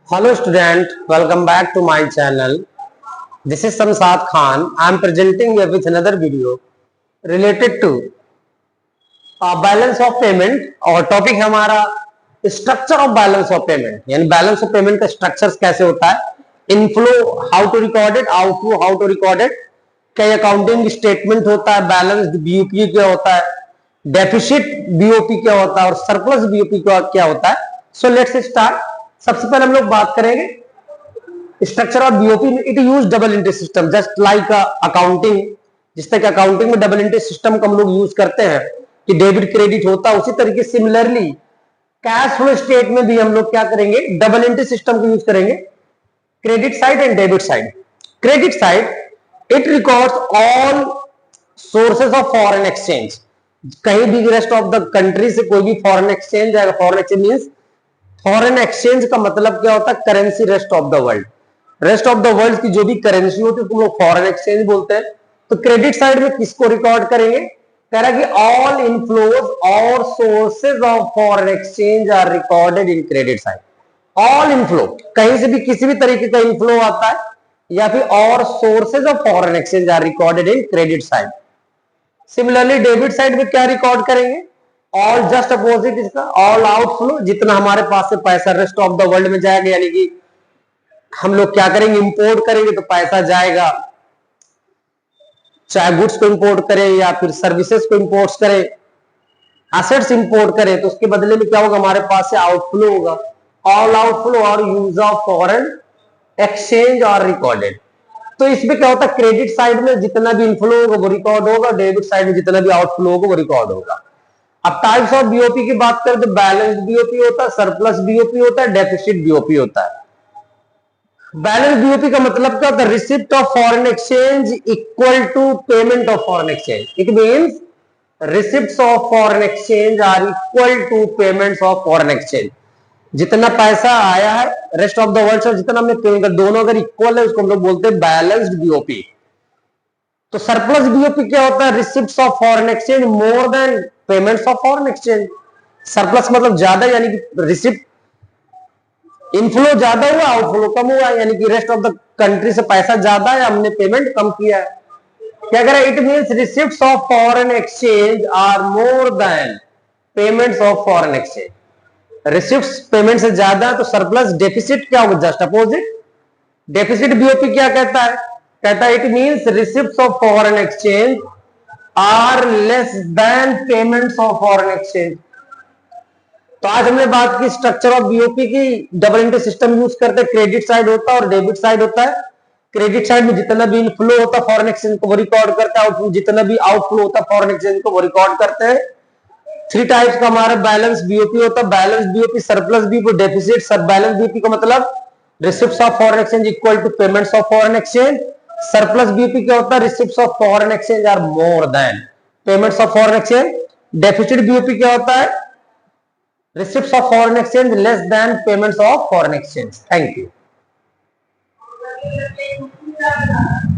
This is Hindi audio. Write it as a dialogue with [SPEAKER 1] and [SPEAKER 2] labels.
[SPEAKER 1] Hello student, welcome back to my channel. This is Samsad Khan. I am presenting you with another video related to balance of payment और टॉपिक हमारा structure of balance of payment, यानी बैलेंस ऑफ पेमेंट का स्ट्रक्चर कैसे होता है, inflow how to record it, outflow how to record it, क्या अकाउंटिंग स्टेटमेंट होता है, बैलेंस बीओपी क्या होता है, डेफिसिट बीओपी क्या होता है और सरप्लस बीओपी क्या होता है. So let's start. सबसे पहले हम लोग बात करेंगे structure of BOP. It use double entry system just like accounting. जिस तरह अकाउंटिंग में डबल एंट्री सिस्टम को हम लोग यूज करते हैं कि डेबिट क्रेडिट होता है, उसी तरीके सिमिलरली कैश फ्लो स्टेट में भी हम लोग क्या करेंगे, डबल एंट्री सिस्टम को यूज करेंगे. Credit side and debit side. Credit side it records all sources of foreign exchange. कहीं भी रेस्ट ऑफ द कंट्री से कोई भी फॉरेन एक्सचेंज आएगा. Foreign exchange means foreign exchange का मतलब क्या होता है, currency rest of the world. Rest of the world की जो भी करेंसी होती है उसको लोग फॉरेन एक्सचेंज बोलते हैं. तो क्रेडिट साइड में किसको रिकॉर्ड करेंगे, कह रहा है कि ऑल इनफ्लोज और sources of foreign exchange are recorded in credit side. All inflow, कहीं से भी किसी भी तरीके का इनफ्लो आता है या फिर और sources of foreign exchange are recorded in credit side. Similarly debit side में क्या रिकॉर्ड करेंगे, ऑल जस्ट अपोजिट इसका, ऑल आउटफ्लो, जितना हमारे पास से पैसा रेस्ट ऑफ द वर्ल्ड में जाएगा, यानी कि हम लोग क्या करेंगे, इंपोर्ट करेंगे तो पैसा जाएगा, चाहे गुड्स को इंपोर्ट करें या फिर सर्विसेज को इंपोर्ट करें, एसेट्स इंपोर्ट करें, तो उसके बदले में क्या होगा, हमारे पास से आउटफ्लो होगा. ऑल आउटफ्लो और use of foreign exchange are recorded. तो इसमें क्या होता है, क्रेडिट साइड में जितना भी इनफ्लो होगा वो रिकॉर्ड होगा, डेबिट साइड में जितना भी आउटफ्लो होगा वो रिकॉर्ड होगा. अब टाइप्स ऑफ बीओपी की बात करें तो बैलेंस बीओपी होता है, सरप्लस बीओपी होता है, डेफिसिट बीओपी होता है. बैलेंस बीओपी का मतलब क्या होता है, receipt of foreign exchange equal to payment of foreign exchange. It means receipts of foreign exchange are equal to payments of foreign exchange. जितना पैसा आया है रेस्ट ऑफ द वर्ल्ड से जितना हमने पेमेंट कर, दोनों अगर इक्वल है उसको हम लोग बोलते हैं बैलेंस्ड बीओपी. तो सरप्लस बीओपी क्या होता है, receipts of foreign exchange more than payments of foreign exchange. Surplus मतलब ज्यादा, यानी कि रिसिप्ट इनफ्लो ज्यादा हुआ, आउटफ्लो कम हुआ, यानी कि रेस्ट ऑफ द कंट्री से पैसा ज्यादा है, हमने पेमेंट कम किया है. क्या कह रहा है, it means receipts of foreign exchange are more than payments of foreign exchange. Receipts payment से ज्यादा है तो सरप्लस. डेफिसिट क्या होगा, जस्ट अपोजिट. डेफिसिट बीओपी क्या कहता है, कहता है it means receipts of foreign exchange are less than payments of foreign exchange. तो आज हमने बात की स्ट्रक्चर ऑफ बीओपी की. डबल एंट्री सिस्टम यूज करते हैं, क्रेडिट साइड होता है और डेबिट साइड होता है. क्रेडिट साइड में जितना भी इनफ्लो होता है फॉरेन एक्सचेंज को वो रिकॉर्ड करता है, जितना भी आउटफ्लो होता है फॉरेन एक्सचेंज को वो रिकॉर्ड करते हैं. थ्री टाइप्स का हमारा बैलेंस बीओपी होता है, balance BOP, surplus BOP, deficit. सब बैलेंस बीओपी का मतलब receipts of foreign exchange equal to payments of foreign exchange. Surplus BOP क्या होता है, receipts of foreign exchange are more than payments of foreign exchange. Deficit BOP क्या होता है, receipts of foreign exchange less than payments of foreign exchange. Thank you.